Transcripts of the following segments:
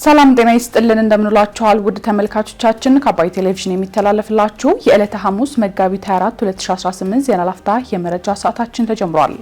ሰላም ጤና ይስጥልን እንደምንላችኋል ውድ ተመልካቾቻችን ከአባይ ቴሌቪዥን የሚተላለፍላችሁ የዕለተ ሐሙስ መጋቢት 24 2018 ዜና ላፍታ የመረጃ ሰዓታችን ተጀምሯል።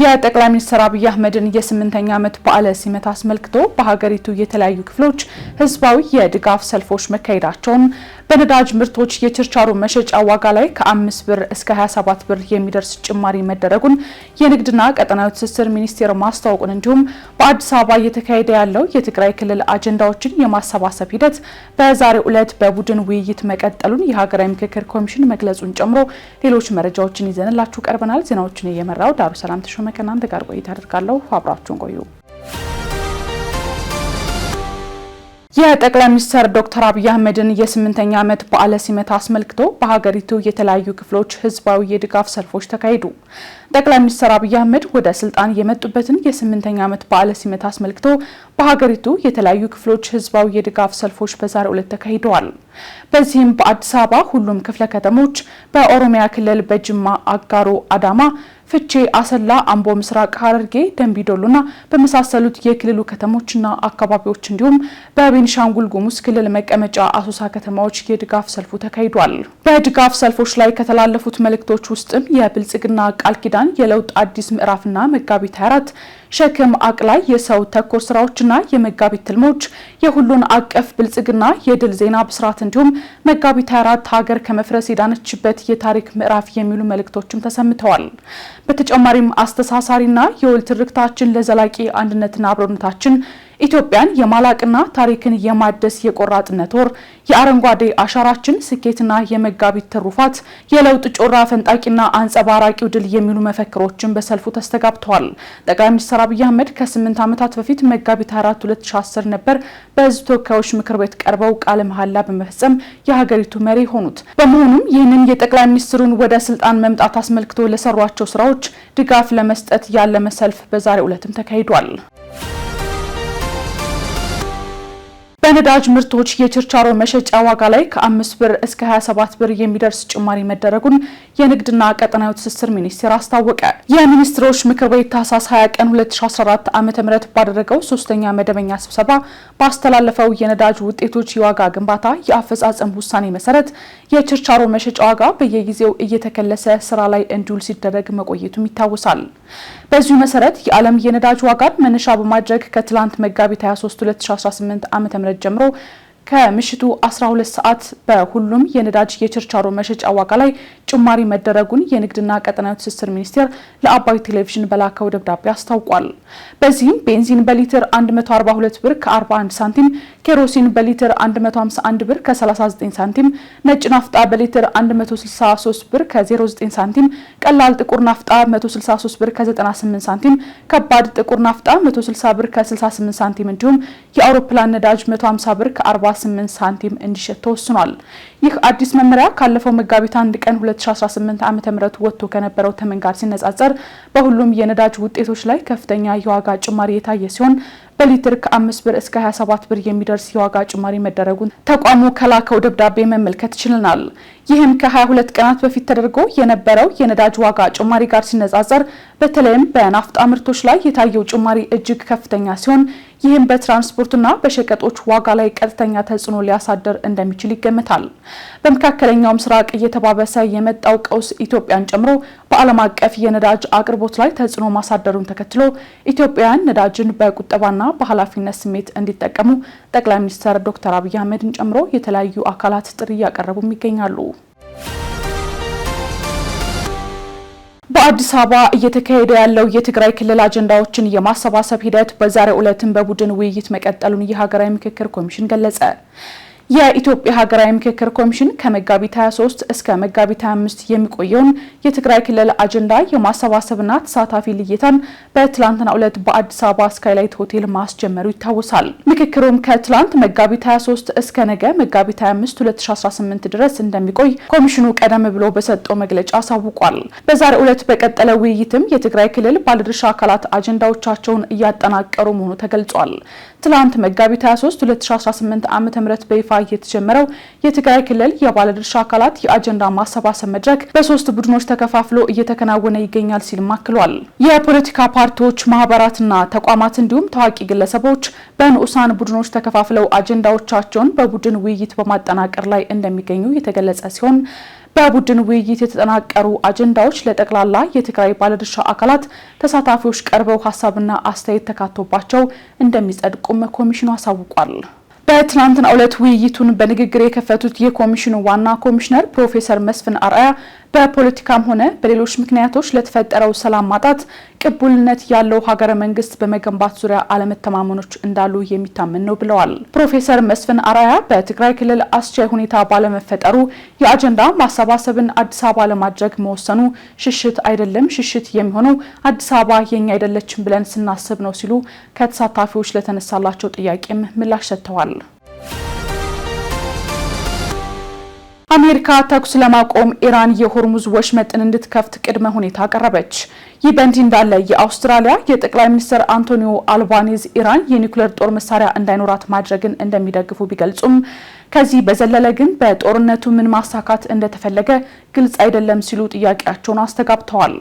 የጠቅላይ ሚኒስትር አብይ አህመድን የ8ኛ ዓመት በዓለ ሲመት አስመልክቶ በሀገሪቱ የተለያዩ ክፍሎች ህዝባዊ የድጋፍ ሰልፎች መካሄዳቸውን በነዳጅ ምርቶች የችርቻሮ መሸጫ ዋጋ ላይ ከ5 ብር እስከ 27 ብር የሚደርስ ጭማሪ መደረጉን የንግድና ቀጠናዊ ትስስር ሚኒስቴር ማስታወቁን እንዲሁም በአዲስ አበባ እየተካሄደ ያለው የትግራይ ክልል አጀንዳዎችን የማሰባሰብ ሂደት በዛሬው ዕለት በቡድን ውይይት መቀጠሉን የሀገራዊ ምክክር ኮሚሽን መግለጹን ጨምሮ ሌሎች መረጃዎችን ይዘንላችሁ ቀርበናል። ዜናዎችን እየመራው ዳሩ ሰላም ተሾመ ከእናንተ ጋር ቆይታ አደርጋለሁ። አብራችሁን ቆዩ። የጠቅላይ ሚኒስትር ዶክተር አብይ አህመድን የ8ኛ ዓመት በዓለ ሲመት አስመልክቶ በሀገሪቱ የተለያዩ ክፍሎች ህዝባዊ የድጋፍ ሰልፎች ተካሄዱ። ጠቅላይ ሚኒስትር አብይ አህመድ ወደ ስልጣን የመጡበትን የ8ኛ ዓመት በዓለ ሲመት አስመልክቶ በሀገሪቱ የተለያዩ ክፍሎች ህዝባዊ የድጋፍ ሰልፎች በዛሬው ዕለት ተካሂደዋል። በዚህም በአዲስ አበባ ሁሉም ክፍለ ከተሞች፣ በኦሮሚያ ክልል በጅማ፣ አጋሮ፣ አዳማ፣ ፍቼ፣ አሰላ፣ አምቦ፣ ምስራቅ ሐረርጌ፣ ደንቢዶሎና በመሳሰሉት የክልሉ ከተሞችና አካባቢዎች እንዲሁም በቤኒሻንጉል ጉሙዝ ክልል መቀመጫ አሶሳ ከተማዎች የድጋፍ ሰልፉ ተካሂዷል። በድጋፍ ሰልፎች ላይ ከተላለፉት መልእክቶች ውስጥም የብልጽግና ቃል ኪዳን የለውጥ አዲስ ምዕራፍና መጋቢት 24 ሸክም አቅላይ የሰው ተኮር ስራዎችና የመጋቢት ትልሞች የሁሉን አቀፍ ብልጽግና የድል ዜና ብስራት እንዲሁም መጋቢት 24 ሀገር ከመፍረስ የዳነችበት የታሪክ ምዕራፍ የሚሉ መልእክቶችም ተሰምተዋል። በተጨማሪም አስተሳሳሪና የወል ትርክታችን ለዘላቂ አንድነትና አብሮነታችን ኢትዮጵያን የማላቅና ታሪክን የማደስ የቆራጥነት ወር የአረንጓዴ አሻራችን ስኬትና የመጋቢት ትሩፋት የለውጥ ጮራ ፈንጣቂና አንጸባራቂው ድል የሚሉ መፈክሮችን በሰልፉ ተስተጋብተዋል። ጠቅላይ ሚኒስትር አብይ አህመድ ከ8 ዓመታት በፊት መጋቢት 24 2010 ነበር በሕዝብ ተወካዮች ምክር ቤት ቀርበው ቃለ መሐላ በመፈጸም የሀገሪቱ መሪ ሆኑት። በመሆኑም ይህንን የጠቅላይ ሚኒስትሩን ወደ ስልጣን መምጣት አስመልክቶ ለሰሯቸው ስራዎች ድጋፍ ለመስጠት ያለመ ሰልፍ በዛሬው ዕለትም ተካሂዷል። በነዳጅ ምርቶች የችርቻሮ መሸጫ ዋጋ ላይ ከ5 ብር እስከ 27 ብር የሚደርስ ጭማሪ መደረጉን የንግድና ቀጠናዊ ትስስር ሚኒስቴር አስታወቀ። የሚኒስትሮች ምክር ቤት ታህሳስ 20 ቀን 2014 ዓ.ም ባደረገው 3ኛ መደበኛ ስብሰባ ባስተላለፈው የነዳጅ ውጤቶች የዋጋ ግንባታ የአፈጻጸም ውሳኔ መሰረት የችርቻሮ መሸጫ ዋጋ በየጊዜው እየተከለሰ ስራ ላይ እንዲውል ሲደረግ መቆየቱም ይታወሳል። በዚሁ መሰረት የዓለም የነዳጅ ዋጋን መነሻ በማድረግ ከትላንት መጋቢት 23 2018 ዓ.ም ጀምሮ ከምሽቱ 12 ሰዓት በሁሉም የነዳጅ የችርቻሮ መሸጫ ዋጋ ላይ ጭማሪ መደረጉን የንግድና ቀጠናዊ ትስስር ሚኒስቴር ለአባይ ቴሌቪዥን በላከው ደብዳቤ አስታውቋል። በዚህም ቤንዚን በሊትር 142 ብር ከ41 ሳንቲም፣ ኬሮሲን በሊትር 151 ብር ከ39 ሳንቲም፣ ነጭ ናፍጣ በሊትር 163 ብር ከ09 ሳንቲም፣ ቀላል ጥቁር ናፍጣ 163 ብር ከ98 ሳንቲም፣ ከባድ ጥቁር ናፍጣ 160 ብር ከ68 ሳንቲም እንዲሁም የአውሮፕላን ነዳጅ 150 ብር ከ48 ሳንቲም እንዲሸጥ ተወስኗል። ይህ አዲስ መመሪያ ካለፈው መጋቢት 1 ቀን 2018 ዓ.ም ወጥቶ ከነበረው ተመን ጋር ሲነጻጸር በሁሉም የነዳጅ ውጤቶች ላይ ከፍተኛ የዋጋ ጭማሪ የታየ ሲሆን በሊትር ከ5 ብር እስከ 27 ብር የሚደርስ የዋጋ ጭማሪ መደረጉን ተቋሙ ከላከው ደብዳቤ መመልከት ችለናል። ይህም ከ22 ቀናት በፊት ተደርጎ የነበረው የነዳጅ ዋጋ ጭማሪ ጋር ሲነጻጸር በተለይም በናፍጣ ምርቶች ላይ የታየው ጭማሪ እጅግ ከፍተኛ ሲሆን ይህም በትራንስፖርትና በሸቀጦች ዋጋ ላይ ቀጥተኛ ተጽዕኖ ሊያሳድር እንደሚችል ይገመታል። በመካከለኛው ምስራቅ እየተባበሰ የመጣው ቀውስ ኢትዮጵያን ጨምሮ በዓለም አቀፍ የነዳጅ አቅርቦት ላይ ተጽዕኖ ማሳደሩን ተከትሎ ኢትዮጵያውያን ነዳጅን በቁጠባና በኃላፊነት ስሜት እንዲጠቀሙ ጠቅላይ ሚኒስትር ዶክተር አብይ አህመድን ጨምሮ የተለያዩ አካላት ጥሪ እያቀረቡም ይገኛሉ። በአዲስ አበባ እየተካሄደ ያለው የትግራይ ክልል አጀንዳዎችን የማሰባሰብ ሂደት በዛሬው ዕለትም በቡድን ውይይት መቀጠሉን የሀገራዊ ምክክር ኮሚሽን ገለጸ። የኢትዮጵያ ሀገራዊ ምክክር ኮሚሽን ከመጋቢት 23 እስከ መጋቢት 25 የሚቆየውን የትግራይ ክልል አጀንዳ የማሰባሰብና ተሳታፊ ልየታን በትላንትናው ዕለት በአዲስ አበባ ስካይላይት ሆቴል ማስጀመሩ ይታወሳል። ምክክሩም ከትላንት መጋቢት 23 እስከ ነገ መጋቢት 25 2018 ድረስ እንደሚቆይ ኮሚሽኑ ቀደም ብሎ በሰጠው መግለጫ አሳውቋል። በዛሬው ዕለት በቀጠለ ውይይትም የትግራይ ክልል ባለድርሻ አካላት አጀንዳዎቻቸውን እያጠናቀሩ መሆኑ ተገልጿል። ትላንት መጋቢት 23 2018 ዓ.ም በይፋ የተጀመረው የትግራይ ክልል የባለድርሻ አካላት የአጀንዳ ማሰባሰብ መድረክ በ3 ቡድኖች ተከፋፍሎ እየተከናወነ ይገኛል ሲል ማክሏል። የፖለቲካ ፓርቲዎች፣ ማህበራትና ተቋማት እንዲሁም ታዋቂ ግለሰቦች በንዑሳን ቡድኖች ተከፋፍለው አጀንዳዎቻቸውን በቡድን ውይይት በማጠናቀር ላይ እንደሚገኙ የተገለጸ ሲሆን በቡድን ውይይት የተጠናቀሩ አጀንዳዎች ለጠቅላላ የትግራይ ባለድርሻ አካላት ተሳታፊዎች ቀርበው ሀሳብና አስተያየት ተካቶባቸው እንደሚጸድቁም ኮሚሽኑ አሳውቋል። በትናንትናው ዕለት ውይይቱን በንግግር የከፈቱት የኮሚሽኑ ዋና ኮሚሽነር ፕሮፌሰር መስፍን አርአያ በፖለቲካም ሆነ በሌሎች ምክንያቶች ለተፈጠረው ሰላም ማጣት ቅቡልነት ያለው ሀገረ መንግስት በመገንባት ዙሪያ አለመተማመኖች እንዳሉ የሚታመን ነው ብለዋል። ፕሮፌሰር መስፍን አርአያ በትግራይ ክልል አስቻይ ሁኔታ ባለመፈጠሩ የአጀንዳ ማሰባሰብን አዲስ አበባ ለማድረግ መወሰኑ ሽሽት አይደለም፣ ሽሽት የሚሆነው አዲስ አበባ የኛ አይደለችም ብለን ስናስብ ነው ሲሉ ከተሳታፊዎች ለተነሳላቸው ጥያቄም ምላሽ ሰጥተዋል። አሜሪካ ተኩስ ለማቆም ኢራን የሆርሙዝ ወሽመጥን እንድትከፍት ቅድመ ሁኔታ አቀረበች። ይህ በእንዲህ እንዳለ የአውስትራሊያ የጠቅላይ ሚኒስትር አንቶኒዮ አልባኒዝ ኢራን የኒውክሌር ጦር መሳሪያ እንዳይኖራት ማድረግን እንደሚደግፉ ቢገልጹም ከዚህ በዘለለ ግን በጦርነቱ ምን ማሳካት እንደተፈለገ ግልጽ አይደለም ሲሉ ጥያቄያቸውን አስተጋብተዋል።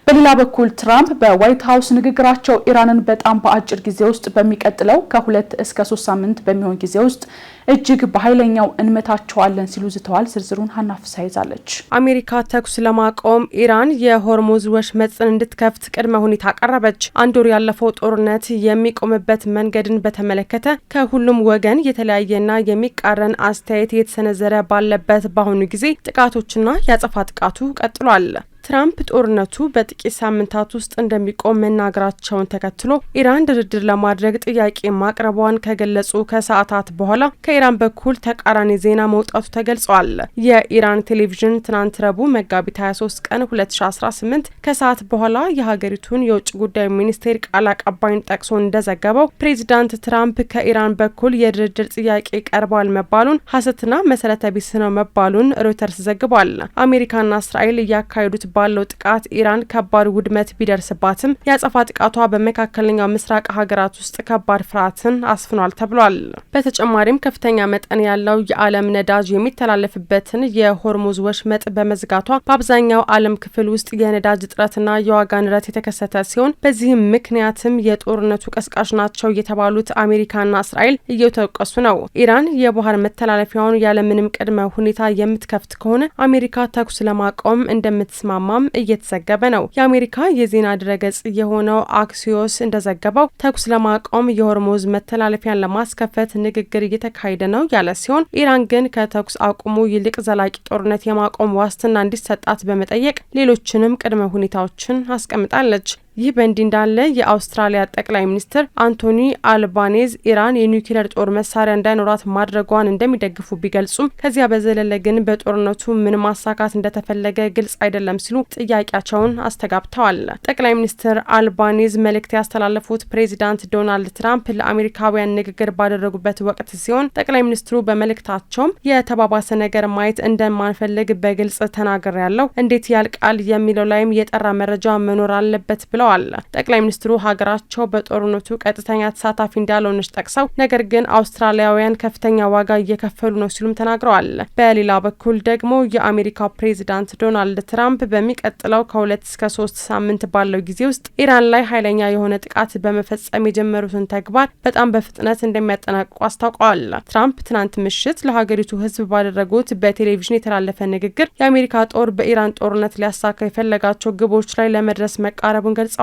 በሌላ በኩል ትራምፕ በዋይት ሀውስ ንግግራቸው ኢራንን በጣም በአጭር ጊዜ ውስጥ በሚቀጥለው ከ2 እስከ 3 ሳምንት በሚሆን ጊዜ ውስጥ እጅግ በኃይለኛው እንመታቸዋለን ሲሉ ዝተዋል። ዝርዝሩን ሀናፍሳ ይዛለች። አሜሪካ ተኩስ ለማቆም ኢራን የሆርሙዝ ወሽመጥን እንድትከፍት ቅድመ ሁኔታ አቀረበች። አንድ ወር ያለፈው ጦርነት የሚቆምበት መንገድን በተመለከተ ከሁሉም ወገን የተለያየና የሚቃረን አስተያየት የተሰነዘረ ባለበት በአሁኑ ጊዜ ጥቃቶችና ያጸፋ ጥቃቱ ቀጥሏል። ትራምፕ ጦርነቱ በጥቂት ሳምንታት ውስጥ እንደሚቆም መናገራቸውን ተከትሎ ኢራን ድርድር ለማድረግ ጥያቄ ማቅረቧን ከገለጹ ከሰዓታት በኋላ ከኢራን በኩል ተቃራኒ ዜና መውጣቱ ተገልጿል። የኢራን ቴሌቪዥን ትናንት ረቡዕ መጋቢት 23 ቀን 2018 ከሰዓት በኋላ የሀገሪቱን የውጭ ጉዳይ ሚኒስቴር ቃል አቀባይን ጠቅሶ እንደዘገበው ፕሬዚዳንት ትራምፕ ከኢራን በኩል የድርድር ጥያቄ ቀርቧል መባሉን ሐሰትና መሰረተ ቢስ ነው መባሉን ሮይተርስ ዘግቧል። አሜሪካና እስራኤል እያካሄዱት ባለው ጥቃት ኢራን ከባድ ውድመት ቢደርስባትም ያጸፋ ጥቃቷ በመካከለኛው ምስራቅ ሀገራት ውስጥ ከባድ ፍርሃትን አስፍኗል ተብሏል። በተጨማሪም ከፍተኛ መጠን ያለው የዓለም ነዳጅ የሚተላለፍበትን የሆርሙዝ ወሽመጥ በመዝጋቷ በአብዛኛው ዓለም ክፍል ውስጥ የነዳጅ እጥረትና የዋጋ ንረት የተከሰተ ሲሆን በዚህም ምክንያትም የጦርነቱ ቀስቃሽ ናቸው የተባሉት አሜሪካና እስራኤል እየተወቀሱ ነው። ኢራን የባህር መተላለፊያውን ያለምንም ቅድመ ሁኔታ የምትከፍት ከሆነ አሜሪካ ተኩስ ለማቆም እንደምትስማማ እየተዘገበ ነው። የአሜሪካ የዜና ድረገጽ የሆነው አክሲዮስ እንደዘገበው ተኩስ ለማቆም የሆርሙዝ መተላለፊያን ለማስከፈት ንግግር እየተካሄደ ነው ያለ ሲሆን ኢራን ግን ከተኩስ አቁሙ ይልቅ ዘላቂ ጦርነት የማቆም ዋስትና እንዲሰጣት በመጠየቅ ሌሎችንም ቅድመ ሁኔታዎችን አስቀምጣለች። ይህ በእንዲህ እንዳለ የአውስትራሊያ ጠቅላይ ሚኒስትር አንቶኒ አልባኔዝ ኢራን የኒውክሌር ጦር መሳሪያ እንዳይኖራት ማድረጓን እንደሚደግፉ ቢገልጹም ከዚያ በዘለለ ግን በጦርነቱ ምን ማሳካት እንደተፈለገ ግልጽ አይደለም ሲሉ ጥያቄያቸውን አስተጋብተዋል። ጠቅላይ ሚኒስትር አልባኔዝ መልእክት ያስተላለፉት ፕሬዚዳንት ዶናልድ ትራምፕ ለአሜሪካውያን ንግግር ባደረጉበት ወቅት ሲሆን ጠቅላይ ሚኒስትሩ በመልእክታቸውም የተባባሰ ነገር ማየት እንደማንፈልግ በግልጽ ተናግሬያለሁ፣ እንዴት ያልቃል የሚለው ላይም የጠራ መረጃ መኖር አለበት ብለው ጠቅላይ ሚኒስትሩ ሀገራቸው በጦርነቱ ቀጥተኛ ተሳታፊ እንዳልሆነች ጠቅሰው ነገር ግን አውስትራሊያውያን ከፍተኛ ዋጋ እየከፈሉ ነው ሲሉም ተናግረዋል። በሌላ በኩል ደግሞ የአሜሪካው ፕሬዚዳንት ዶናልድ ትራምፕ በሚቀጥለው ከ2 እስከ 3 ሳምንት ባለው ጊዜ ውስጥ ኢራን ላይ ኃይለኛ የሆነ ጥቃት በመፈጸም የጀመሩትን ተግባር በጣም በፍጥነት እንደሚያጠናቅቁ አስታውቀዋል። ትራምፕ ትናንት ምሽት ለሀገሪቱ ሕዝብ ባደረጉት በቴሌቪዥን የተላለፈ ንግግር የአሜሪካ ጦር በኢራን ጦርነት ሊያሳካ የፈለጋቸው ግቦች ላይ ለመድረስ መቃረቡን ገልጸዋል።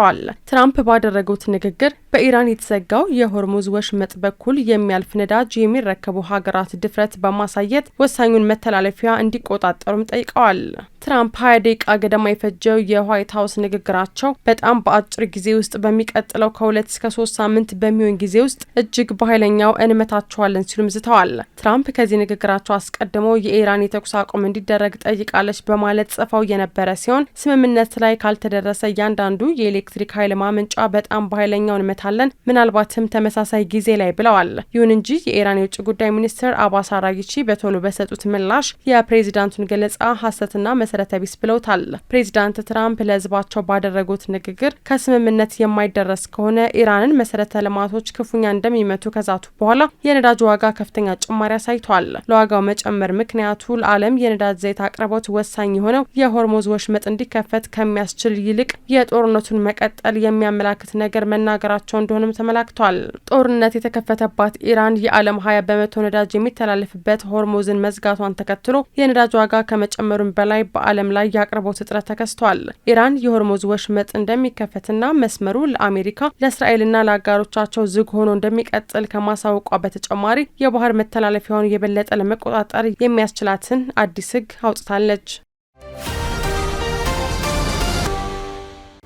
ትራምፕ ባደረጉት ንግግር በኢራን የተዘጋው የሆርሙዝ ወሽመጥ በኩል የሚያልፍ ነዳጅ የሚረከቡ ሀገራት ድፍረት በማሳየት ወሳኙን መተላለፊያ እንዲቆጣጠሩም ጠይቀዋል። ትራምፕ 20 ደቂቃ ገደማ የፈጀው የዋይት ሀውስ ንግግራቸው በጣም በአጭር ጊዜ ውስጥ በሚቀጥለው ከ2 እስከ 3 ሳምንት በሚሆን ጊዜ ውስጥ እጅግ በኃይለኛው እንመታቸዋለን ሲሉም ዝተዋል። ትራምፕ ከዚህ ንግግራቸው አስቀድሞ የኢራን የተኩስ አቁም እንዲደረግ ጠይቃለች በማለት ጽፈው የነበረ ሲሆን ስምምነት ላይ ካልተደረሰ እያንዳንዱ የኤሌክትሪክ ኃይል ማመንጫ በጣም በኃይለኛው እንመታለን፣ ምናልባትም ተመሳሳይ ጊዜ ላይ ብለዋል። ይሁን እንጂ የኢራን የውጭ ጉዳይ ሚኒስትር አባስ አራጊቺ በቶሎ በሰጡት ምላሽ የፕሬዚዳንቱን ገለጻ ሐሰትና መሰረተ ቢስ ብለውታል። ፕሬዚዳንት ትራምፕ ለህዝባቸው ባደረጉት ንግግር ከስምምነት የማይደረስ ከሆነ ኢራንን መሰረተ ልማቶች ክፉኛ እንደሚመቱ ከዛቱ በኋላ የነዳጅ ዋጋ ከፍተኛ ጭማሪ አሳይቷል። ለዋጋው መጨመር ምክንያቱ ለዓለም የነዳጅ ዘይት አቅርቦት ወሳኝ የሆነው የሆርሙዝ ወሽመጥ እንዲከፈት ከሚያስችል ይልቅ የጦርነቱን መቀጠል የሚያመላክት ነገር መናገራቸው እንደሆነም ተመላክቷል። ጦርነት የተከፈተባት ኢራን የዓለም 20% ነዳጅ የሚተላለፍበት ሆርሙዝን መዝጋቷን ተከትሎ የነዳጅ ዋጋ ከመጨመሩም በላይ በዓለም ላይ የአቅርቦት እጥረት ተከስቷል። ኢራን የሆርሙዝ ወሽመጥ እንደሚከፈትና መስመሩ ለአሜሪካ ለእስራኤልና ለአጋሮቻቸው ዝግ ሆኖ እንደሚቀጥል ከማሳወቋ በተጨማሪ የባህር መተላለፊያውን የበለጠ ለመቆጣጠር የሚያስችላትን አዲስ ህግ አውጥታለች።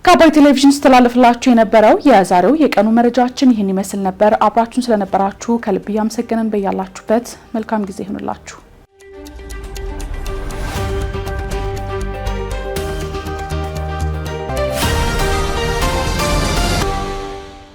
ከአባይ ቴሌቪዥን ስተላለፍላችሁ የነበረው የዛሬው የቀኑ መረጃችን ይህን ይመስል ነበር። አብራችሁን ስለነበራችሁ ከልብ ያመሰግነን። በያላችሁበት መልካም ጊዜ ይሁንላችሁ።